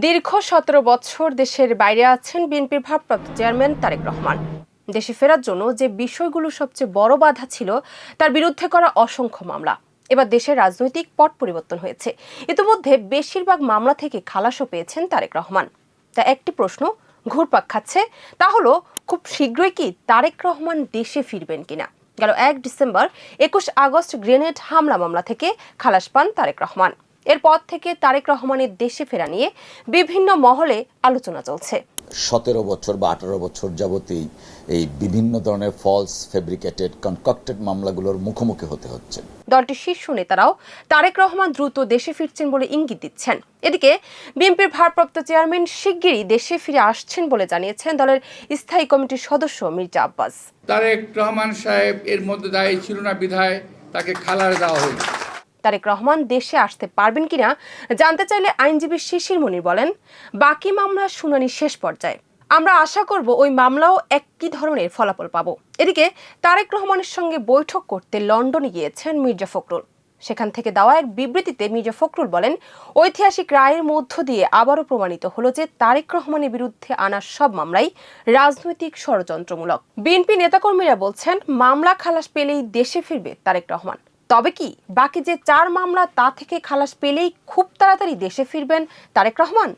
দীর্ঘ ১৭ বছর দেশের বাইরে আছেন বিএনপির ভারপ্রাপ্ত চেয়ারম্যান তারেক রহমান। দেশে ফেরার জন্য যে বিষয়গুলো সবচেয়ে বড় বাধা ছিল তার বিরুদ্ধে করা অসংখ্য মামলা। এবার দেশের রাজনৈতিক পট পরিবর্তন হয়েছে। ইতিমধ্যে বেশিরভাগ মামলা থেকে খালাসও পেয়েছেন তারেক রহমান। তা একটি প্রশ্ন ঘুরপাক খাচ্ছে, তা হলো খুব শীঘ্রই কি তারেক রহমান দেশে ফিরবেন কিনা। গেল ১ ডিসেম্বর ২১ আগস্ট গ্রেনেড হামলা মামলা থেকে খালাস পান তারেক রহমান। এরপর থেকে তারেক রহমানের দেশে ফেরা নিয়ে বিভিন্ন মহলে আলোচনা চলছে। ১৭ বছর বা ১৮ বছর যাবতেই এই বিভিন্ন ধরনের ফলস ফেব্রিকেটেড কনকক্টেড মামলাগুলোর মুখোমুখি হতে হচ্ছে। দলটির শীর্ষ নেতারাও তারেক রহমান দ্রুত দেশে ফিরছেন বলে ইঙ্গিত দিচ্ছেন। এদিকে বিএনপির ভারপ্রাপ্ত চেয়ারম্যান শিগগিরই দেশে ফিরে আসছেন বলে জানিয়েছেন দলের স্থায়ী কমিটির সদস্য মির্জা আব্বাস। তারেক রহমান সাহেব এর মধ্যে দায়ী ছিল না বিধায় তাকে খালাস দেওয়া হয়েছে। তারেক রহমান দেশে আসতে পারবেন কিনা জানতে চাইলে আইনজীবী শিশির মনির বলেন, বাকি মামলার শুনানি শেষ পর্যায়ে। আমরা আশা করব ওই মামলাও একই ধরনের ফলাফল পাবো। এদিকে তারেক রহমানের সঙ্গে বৈঠক করতে লন্ডনে গিয়েছেন মির্জা ফখরুল। সেখান থেকে দেওয়া এক বিবৃতিতে মির্জা ফখরুল বলেন, ঐতিহাসিক রায়ের মধ্য দিয়ে আবারও প্রমাণিত হলো যে তারেক রহমানের বিরুদ্ধে আনা সব মামলাই রাজনৈতিক ষড়যন্ত্রমূলক। বিএনপি নেতাকর্মীরা বলছেন, মামলা খালাস পেলেই দেশে ফিরবে তারেক রহমান। তবে কি বাকি যে ৪ মামলা তা থেকে খালাস পেলেই খুব তাড়াতাড়ি দেশে ফিরবেন তারেক রহমান?